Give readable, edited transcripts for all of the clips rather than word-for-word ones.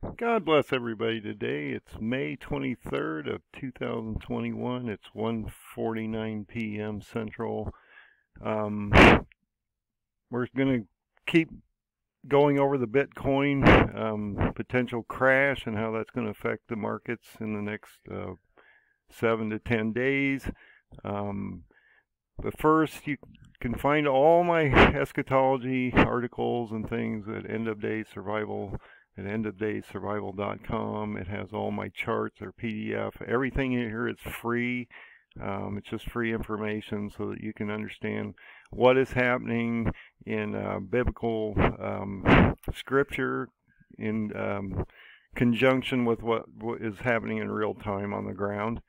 God bless everybody today. It's May 23rd of 2021. It's 1:49 p.m. Central. Um, we're going to keep going over the Bitcoin potential crash and how that's going to affect the markets in the next 7 to 10 days. But first, you can find all my eschatology articles and things at End of Day Survival at endofdaysurvival.com. It has all my charts or PDF. Everything in here is free. It's just free information so that you can understand what is happening in biblical scripture in conjunction with what is happening in real time on the ground.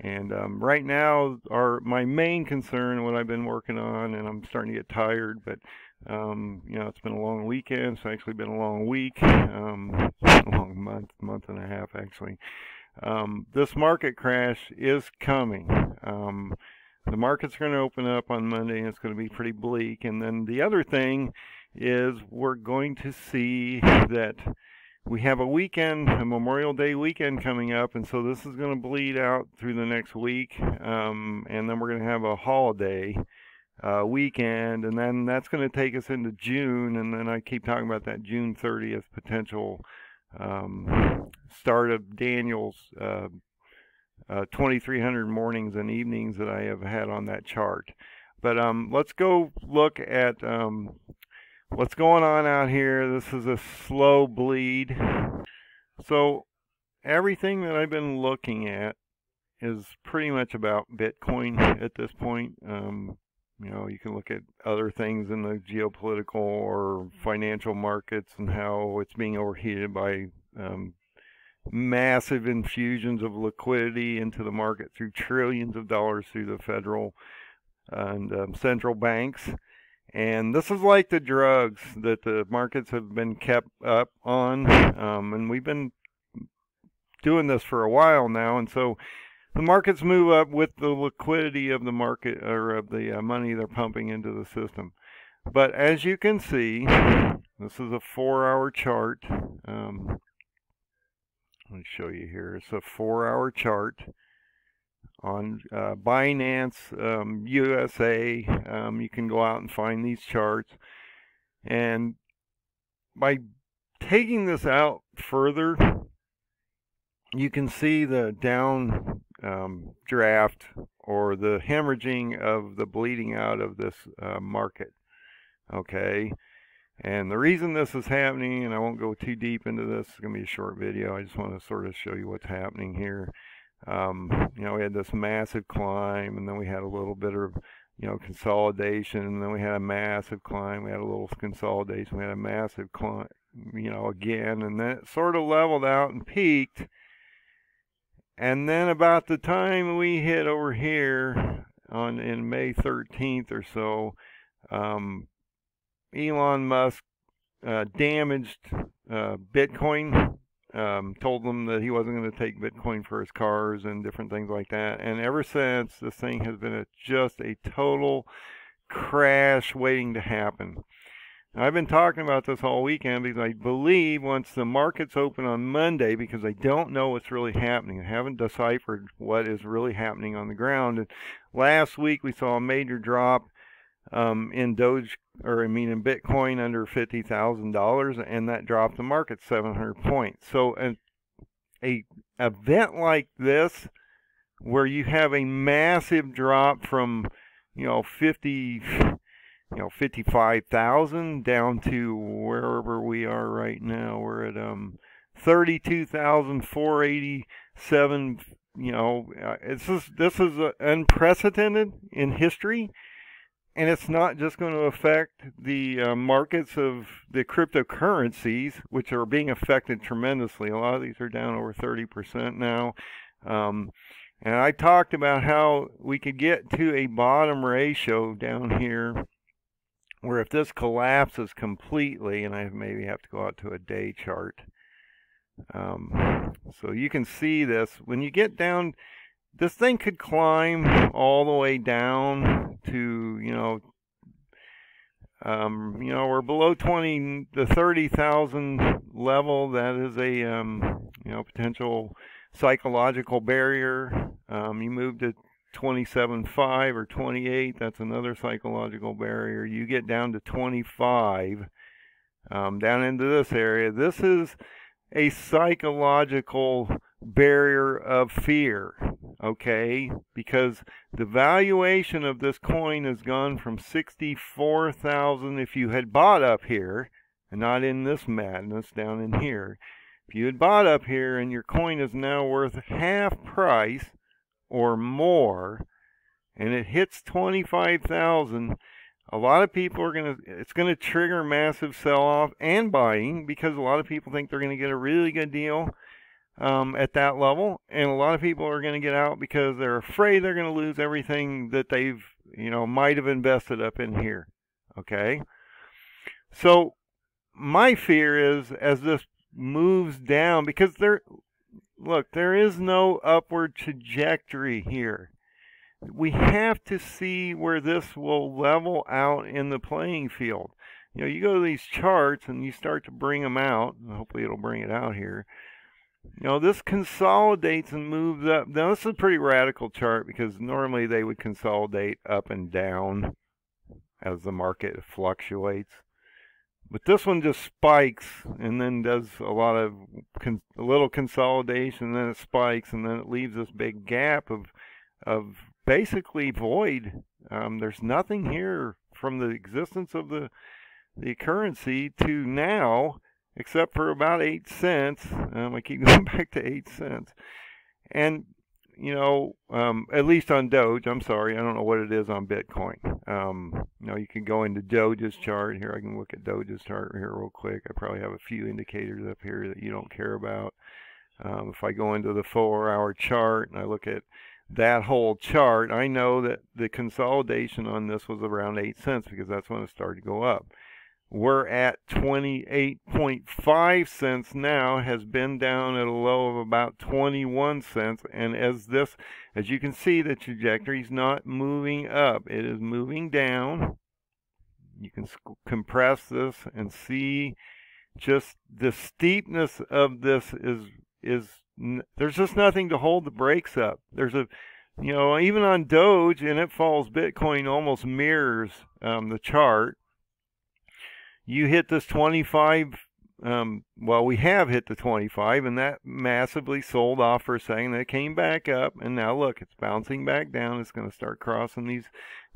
And right now, my main concern, what I've been working on, and I'm starting to get tired, but it's been a long weekend. It's actually been a long week, a long month and a half actually. This market crash is coming. The markets are going to open up on Monday, and it's going to be pretty bleak. And then the other thing is we're going to see that we have a weekend, a Memorial Day weekend coming up, and so this is going to bleed out through the next week, and then we're going to have a holiday weekend, and then that's going to take us into June, and then I keep talking about that June 30th potential start of Daniel's 2300 mornings and evenings that I have had on that chart. But let's go look at what's going on out here. This is a slow bleed. So everything that I've been looking at is pretty much about Bitcoin at this point. You can look at other things in the geopolitical or financial markets and how it's being overheated by massive infusions of liquidity into the market through trillions of dollars through the federal and central banks. And this is like the drugs that the markets have been kept up on, and we've been doing this for a while now, and so the markets move up with the liquidity of the market, or of the money they're pumping into the system. But as you can see, this is a 4-hour chart. Let me show you here. It's a 4-hour chart on Binance USA. You can go out and find these charts, and by taking this out further, you can see the down draft or the hemorrhaging of the bleeding out of this market. Okay, and the reason this is happening, and I won't go too deep into this, it's going to be a short video, I just want to sort of show you what's happening here. We had this massive climb, and then we had a little bit of consolidation, and then we had a massive climb, we had a little consolidation, we had a massive climb, again, and then it sort of leveled out and peaked. And then about the time we hit over here in May 13th or so, Elon Musk damaged Bitcoin, told them that he wasn't going to take Bitcoin for his cars and different things like that. And ever since, this thing has been just a total crash waiting to happen. I've been talking about this all weekend because I believe once the markets open on Monday, because I don't know what's really happening. I haven't deciphered what is really happening on the ground. And last week we saw a major drop in Doge, in Bitcoin under $50,000, and that dropped the market 700 points. So an event like this, where you have a massive drop from 55,000 down to wherever we are right now. We're at 32,487. This is unprecedented in history, and it's not just going to affect the markets of the cryptocurrencies, which are being affected tremendously. A lot of these are down over 30% now. And I talked about how we could get to a bottom ratio down here, where if this collapses completely, and I maybe have to go out to a day chart, so you can see this, when you get down, this thing could climb all the way down to, You know, we're below the 30,000 level. That is a you know, potential psychological barrier. You move to 27.5 or 28, that's another psychological barrier. You get down to 25, down into this area. This is a psychological barrier of fear, okay? Because the valuation of this coin has gone from 64,000 if you had bought up here, and not in this madness down in here. If you had bought up here and your coin is now worth half price or more, and it hits 25,000, a lot of people are it's going to trigger massive sell-off and buying, because a lot of people think they're going to get a really good deal at that level, and a lot of people are going to get out because they're afraid they're going to lose everything that they've, you know, might have invested up in here. Okay, so my fear is, as this moves down, because look, there is no upward trajectory here. We have to see where this will level out in the playing field. You know, you go to these charts and you start to bring them out, and hopefully it'll bring it out here. You know, this consolidates and moves up. Now, this is a pretty radical chart, because normally they would consolidate up and down as the market fluctuates. But this one just spikes and then does a little consolidation, and then it spikes, and then it leaves this big gap of basically void. There's nothing here from the existence of the currency to now, except for about 8 cents. I keep going back to 8 cents. And, you know, at least on Doge, I'm sorry, I don't know what it is on Bitcoin. You know, you can go into Doge's chart. Here, I can look at Doge's chart here real quick. I probably have a few indicators up here that you don't care about. If I go into the 4-hour chart and I look at that whole chart, I know that the consolidation on this was around 8 cents, because that's when it started to go up. We're at 28.5 cents now, has been down at a low of about 21 cents. And as you can see, the trajectory is not moving up. It is moving down. You can compress this and see just the steepness of this there's just nothing to hold the brakes up. There's you know, even on Doge, and it falls, Bitcoin almost mirrors the chart. You hit this 25, well, we have hit the 25, and that massively sold off for a second. Then it came back up, and now look, it's bouncing back down. It's going to start crossing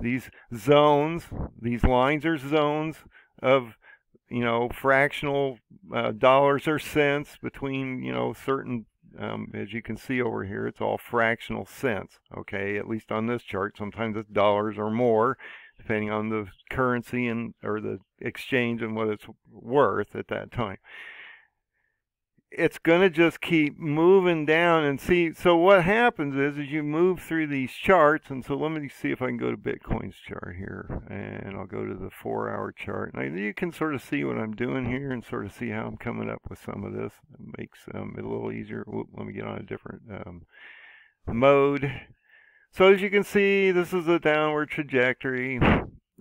these zones. These lines are zones of, you know, fractional dollars or cents between, you know, certain, as you can see over here, it's all fractional cents, okay, at least on this chart. Sometimes it's dollars or more, depending on the currency or the exchange and what it's worth at that time. It's going to just keep moving down and see. So what happens is you move through these charts, and so let me see if I can go to Bitcoin's chart here, and I'll go to the 4-hour chart. Now you can sort of see what I'm doing here and sort of see how I'm coming up with some of this. It makes it a little easier. Let me get on a different mode. So as you can see, this is a downward trajectory.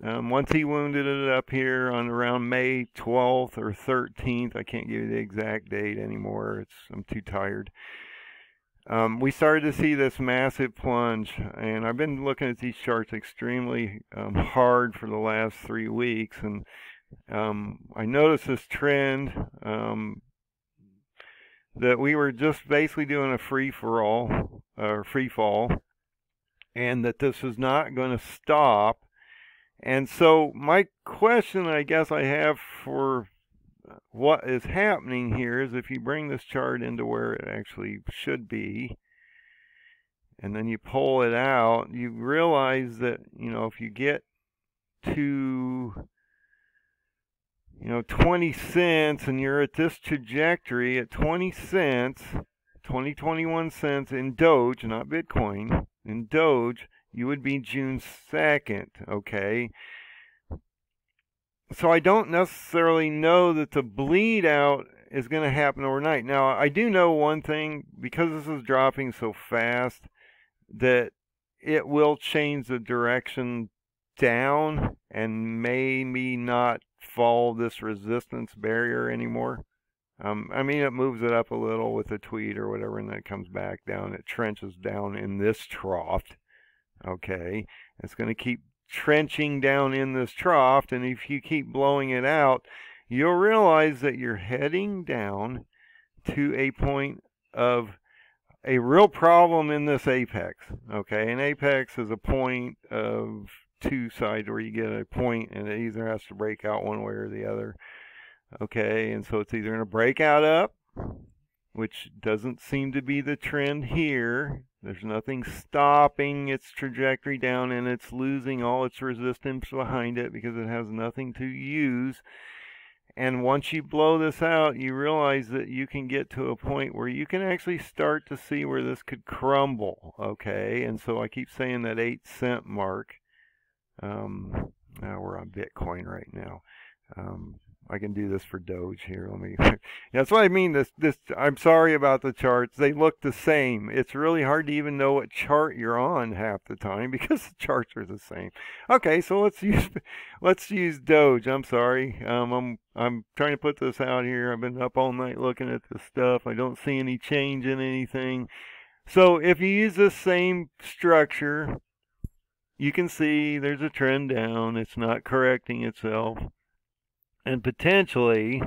Once he wounded it up here on around May 12th or 13th, I can't give you the exact date anymore. I'm too tired. We started to see this massive plunge, and I've been looking at these charts extremely hard for the last 3 weeks, and I noticed this trend that we were just basically doing a free fall, and that this was not going to stop. And so my question, I guess, I have for what is happening here is, if you bring this chart into where it actually should be, and then you pull it out, you realize that, you know, if you get to, you know, 20 cents, and you're at this trajectory at 20 cents, 21 cents in Doge, not Bitcoin, in Doge, you would be June 2nd, okay? So I don't necessarily know that the bleed out is going to happen overnight. Now, I do know one thing, because this is dropping so fast, that it will change the direction down and maybe not follow this resistance barrier anymore. I mean, it moves it up a little with a tweet or whatever, and then it comes back down. It trenches down in this trough. Okay, it's going to keep trenching down in this trough, and if you keep blowing it out, you'll realize that you're heading down to a point of a real problem in this apex. Okay, an apex is a point of two sides where you get a point and it either has to break out one way or the other. Okay, and so it's either going to break out up, which doesn't seem to be the trend here. There's nothing stopping its trajectory down, and it's losing all its resistance behind it because it has nothing to use. And once you blow this out, you realize that you can get to a point where you can actually start to see where this could crumble. Okay, and so I keep saying that 8-cent mark. Now we're on Bitcoin right now. I can do this for Doge here. Let me. That's what I mean. I'm sorry about the charts. They look the same. It's really hard to even know what chart you're on half the time because the charts are the same. Okay, so let's use Doge. I'm sorry. I'm trying to put this out here. I've been up all night looking at this stuff. I don't see any change in anything. So if you use the same structure, you can see there's a trend down. It's not correcting itself. And potentially,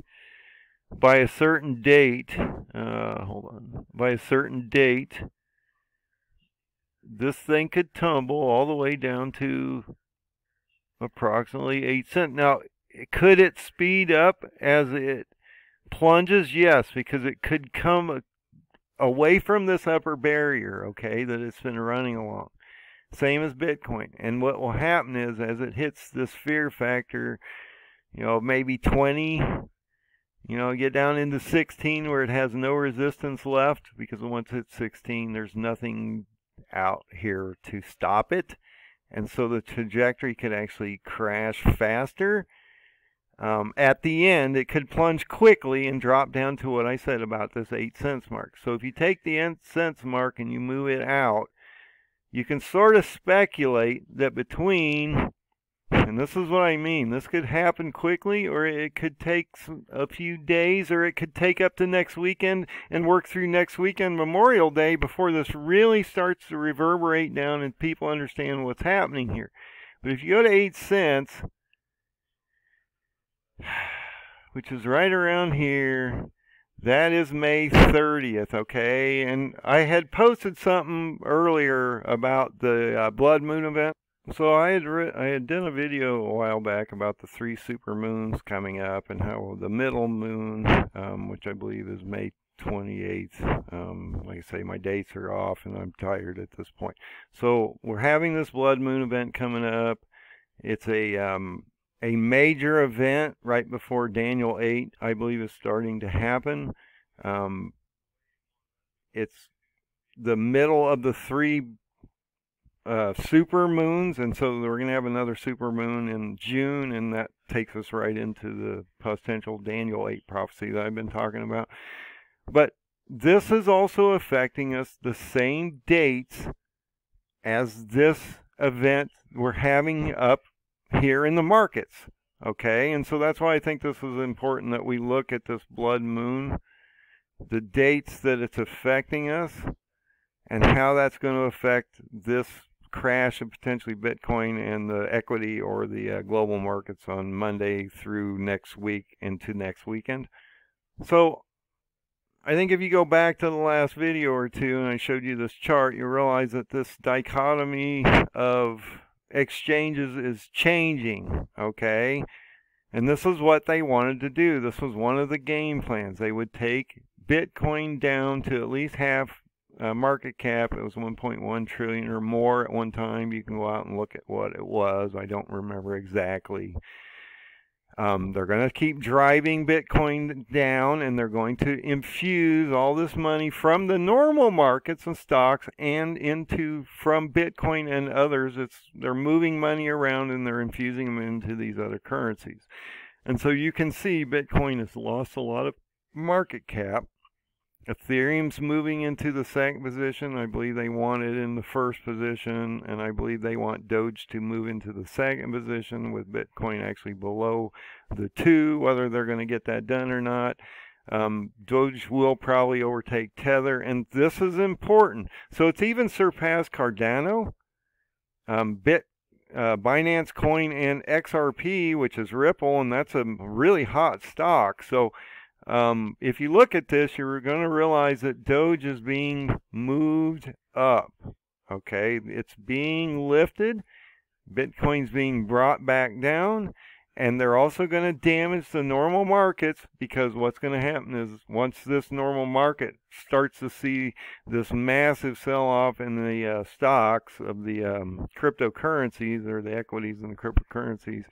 by a certain date, by a certain date, this thing could tumble all the way down to approximately 8 cents. Now, could it speed up as it plunges? Yes, because it could come away from this upper barrier, okay, that it's been running along. Same as Bitcoin. And what will happen is, as it hits this fear factor, maybe 20, get down into 16 where it has no resistance left, because once it's 16, there's nothing out here to stop it. And so the trajectory could actually crash faster. At the end, it could plunge quickly and drop down to what I said about this 8 cents mark. So if you take the 8 cents mark and you move it out, you can sort of speculate that between, and this is what I mean, this could happen quickly, or it could take a few days, or it could take up to next weekend and work through next weekend, Memorial Day, before this really starts to reverberate down and people understand what's happening here. But if you go to 8 cents, which is right around here, that is May 30th, okay? And I had posted something earlier about the blood moon event. So I had done a video a while back about the 3 super moons coming up, and how the middle moon, which I believe is May 28th. Like I say, my dates are off and I'm tired at this point. So we're having this blood moon event coming up. It's a major event right before Daniel 8, I believe, is starting to happen. It's the middle of the 3 super moons, and so we're going to have another super moon in June, and that takes us right into the potential Daniel 8 prophecy that I've been talking about. But this is also affecting us the same dates as this event we're having up here in the markets, okay? And so that's why I think this is important that we look at this blood moon, the dates that it's affecting us, and how that's going to affect this crash of potentially Bitcoin and the equity or the global markets on Monday through next week into next weekend. So I think if you go back to the last video or two and I showed you this chart, you realize that this dichotomy of exchanges is changing, okay? And this is what they wanted to do. This was one of the game plans. They would take Bitcoin down to at least half market cap. It was 1.1 trillion or more at one time. You can go out and look at what it was. I don't remember exactly. They're going to keep driving Bitcoin down, and they're going to infuse all this money from the normal markets and stocks and from Bitcoin and others. They're moving money around and they're infusing them into these other currencies. And so you can see Bitcoin has lost a lot of market cap. Ethereum's moving into the second position. I believe they want it in the first position, and I believe they want Doge to move into the second position, with Bitcoin actually below the 2, whether they're going to get that done or not. Doge will probably overtake Tether, and this is important. So it's even surpassed Cardano, Binance Coin, and XRP, which is Ripple, and that's a really hot stock. So if you look at this, you're going to realize that Doge is being moved up. Okay, it's being lifted. Bitcoin's being brought back down. And they're also going to damage the normal markets, because what's going to happen is once this normal market starts to see this massive sell-off in the stocks of the cryptocurrencies, or the equities in the cryptocurrencies,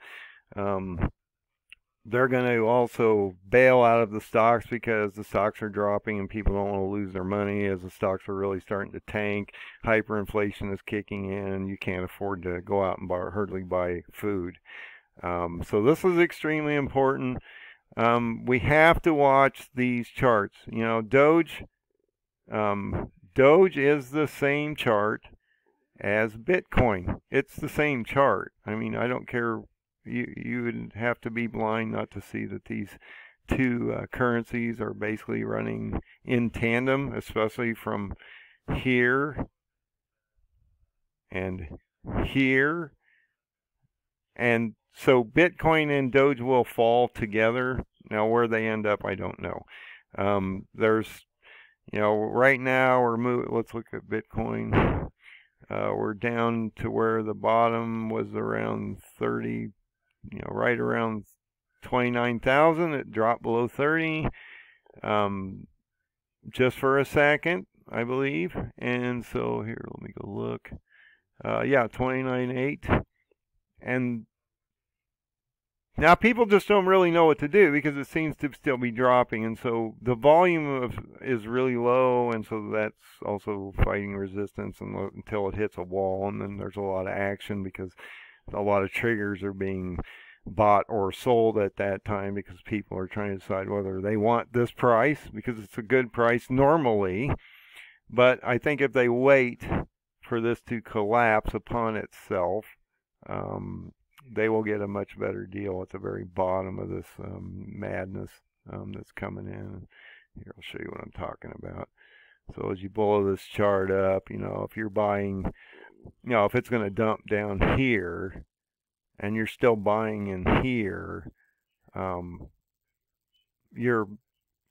they're going to also bail out of the stocks, because the stocks are dropping and people don't want to lose their money as the stocks are really starting to tank. Hyperinflation is kicking in and you can't afford to go out and hardly buy food. So this is extremely important. We have to watch these charts. You know, Doge is the same chart as Bitcoin. It's the same chart. I mean, I don't care. You would have to be blind not to see that these two currencies are basically running in tandem, especially from here and here. And so Bitcoin and Doge will fall together. Now, where they end up, I don't know. There's, you know, right now we're moving. Let's look at Bitcoin. We're down to where the bottom was around 30, you know, right around 29,000. It dropped below 30 just for a second, I believe. And so here, let me go look. Yeah, 29.8. And now people just don't really know what to do, because it seems to still be dropping, and so the volume is really low, and so that's also fighting resistance until it hits a wall, and then there's a lot of action because a lot of triggers are being bought or sold at that time, because people are trying to decide whether they want this price, because it's a good price normally. But I think if they wait for this to collapse upon itself, they will get a much better deal at the very bottom of this madness that's coming in. Here, I'll show you what I'm talking about. So as you blow this chart up, you know, if you're buying, you know, if it's going to dump down here and you're still buying in here, your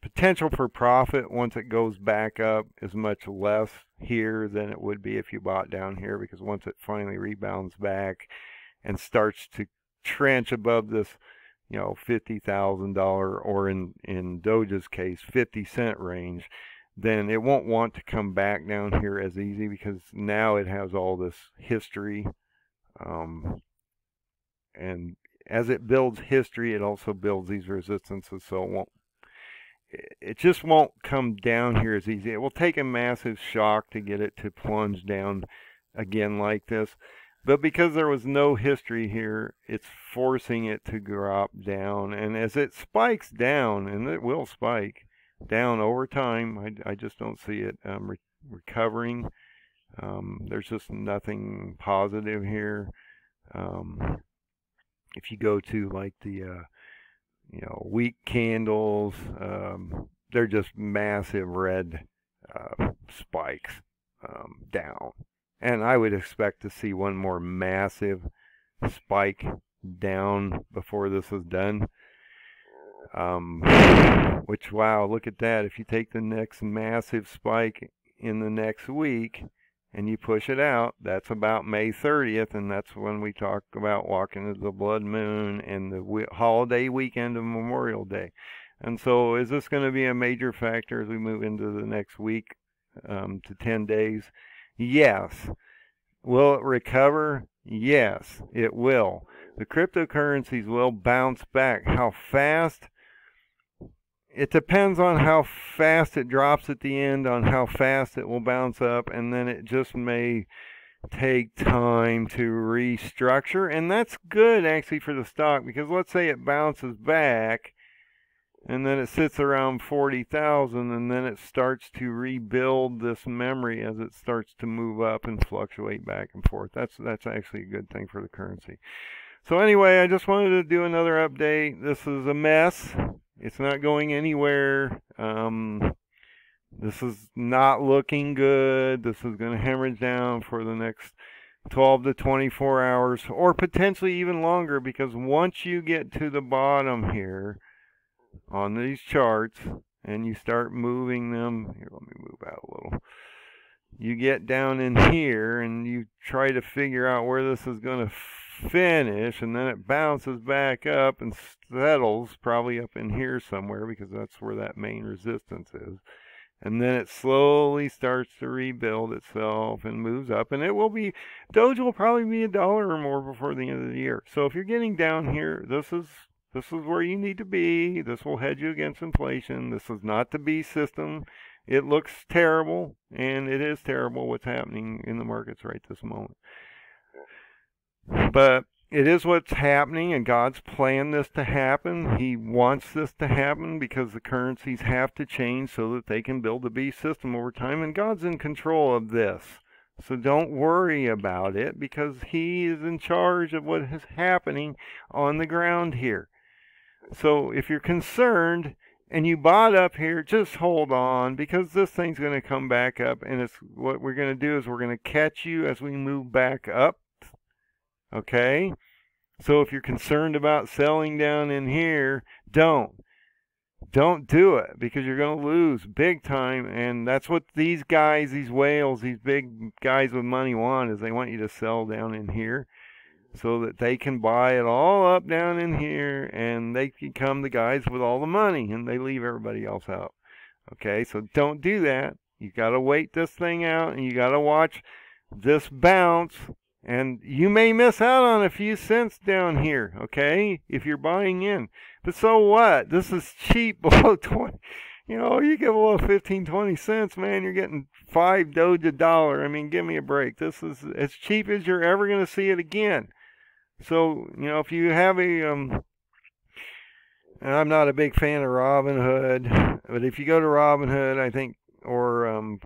potential for profit once it goes back up is much less here than it would be if you bought down here, because once it finally rebounds back and starts to trench above this, you know, $50,000, or in Doge's case, 50-cent range, then it won't want to come back down here as easy, because now it has all this history. And as it builds history, it also builds these resistances, so it just won't come down here as easy. It will take a massive shock to get it to plunge down again like this. But because there was no history here, it's forcing it to drop down. And as it spikes down, and it will spike down over time, I just don't see it recovering. There's just nothing positive here. If you go to like the, you know, weak candles, they're just massive red spikes down. And I would expect to see one more massive spike down before this is done. Which, wow, look at that. If you take the next massive spike in the next week and you push it out, that's about May 30th, and that's when we talk about walking into the blood moon and the holiday weekend of Memorial Day. And so is this going to be a major factor as we move into the next week to 10 days? Yes. Will it recover? Yes, it will. The cryptocurrencies will bounce back. How fast? It depends on how fast it drops at the end, on how fast it will bounce up, and then it just may take time to restructure. And that's good actually for the stock, because let's say it bounces back and then it sits around 40,000, and then it starts to rebuild this memory as it starts to move up and fluctuate back and forth. That's actually a good thing for the currency. So anyway, I just wanted to do another update. This is a mess. It's not going anywhere. This is not looking good. This is going to hemorrhage down for the next 12 to 24 hours, or potentially even longer, because once you get to the bottom here on these charts and you start moving them, here, let me move out a little. You get down in here and you try to figure out where this is going to finish, and then it bounces back up and settles probably up in here somewhere, because that's where that main resistance is. And then it slowly starts to rebuild itself and moves up, and it will be, Doge will probably be $1 or more before the end of the year. So if you're getting down here, this is where you need to be. This will hedge you against inflation. This is not the beast system. It looks terrible, and it is terrible what's happening in the markets right this moment. But it is what's happening, and God's planned this to happen. He wants this to happen because the currencies have to change so that they can build a beast system over time, and God's in control of this. So don't worry about it, because He is in charge of what is happening on the ground here. So if you're concerned and you bought up here, just hold on, because this thing's going to come back up, and it's what we're going to do is we're going to catch you as we move back up. Okay? So if you're concerned about selling down in here, don't do it, because you're going to lose big time. And that's what these guys, these whales, these big guys with money want, is they want you to sell down in here so that they can buy it all up down in here, and they become the guys with all the money, and they leave everybody else out. Okay, so don't do that. You got to wait this thing out, and you got to watch this bounce. And you may miss out on a few cents down here, okay, if you're buying in. But so what? This is cheap, below 20. You know, you get below 15, 20 cents, man, you're getting 5 Doge $1. I mean, give me a break. This is as cheap as you're ever going to see it again. So, you know, if you have a, and I'm not a big fan of Robinhood, but if you go to Robinhood, I think, or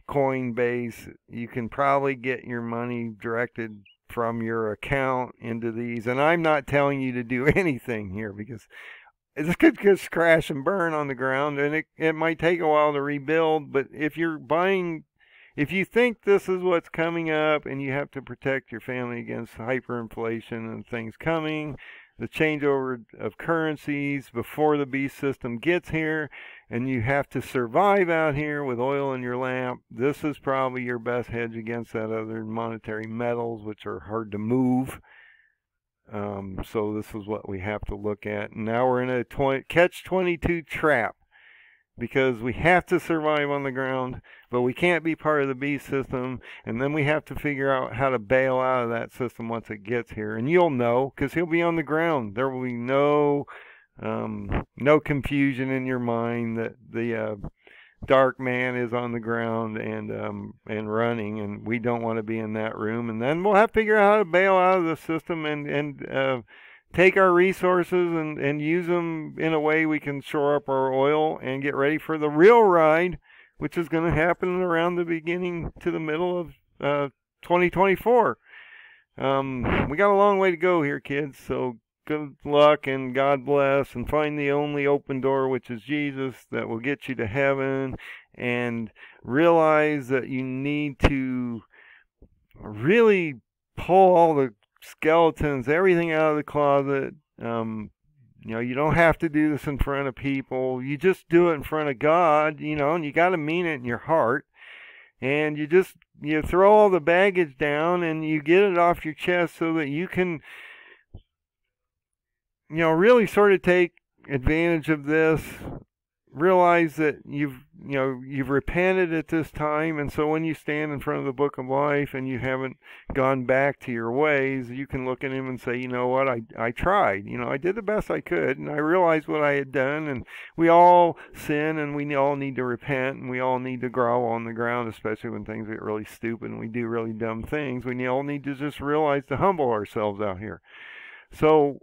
Coinbase, you can probably get your money directed from your account into these. And I'm not telling you to do anything here, because this could just crash and burn on the ground, and it might take a while to rebuild. But if you're buying, if you think this is what's coming up and you have to protect your family against hyperinflation and things coming, the changeover of currencies before the beast system gets here, and you have to survive out here with oil in your lamp, this is probably your best hedge against that other monetary metals, which are hard to move. So this is what we have to look at. Now we're in a catch-22 trap, because we have to survive on the ground, but we can't be part of the beast system, and then we have to figure out how to bail out of that system once it gets here. And you'll know, because he'll be on the ground. There will be no confusion in your mind that the dark man is on the ground and running, and we don't want to be in that room. And then we'll have to figure out how to bail out of the system and take our resources and use them in a way we can shore up our oil and get ready for the real ride, which is going to happen around the beginning to the middle of 2024. We got a long way to go here, kids, so good luck and God bless, and find the only open door, which is Jesus, that will get you to heaven. And realize that you need to really pull all the skeletons, everything out of the closet. You know, you don't have to do this in front of people. You just do it in front of God, you know, and you got to mean it in your heart. And you throw all the baggage down and you get it off your chest so that you can, you know, really sort of take advantage of this. Realize that you've repented at this time, and so when you stand in front of the book of life and you haven't gone back to your ways, you can look at him and say, you know what, I tried, you know, I did the best I could, and I realized what I had done. And we all sin, and we all need to repent, and we all need to growl on the ground, especially when things get really stupid and we do really dumb things. We all need to just realize to humble ourselves out here. So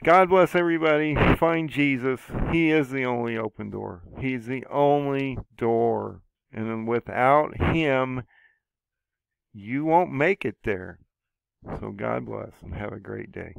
God bless everybody. Find Jesus. He is the only open door. He's the only door. And without him, you won't make it there. So God bless and have a great day.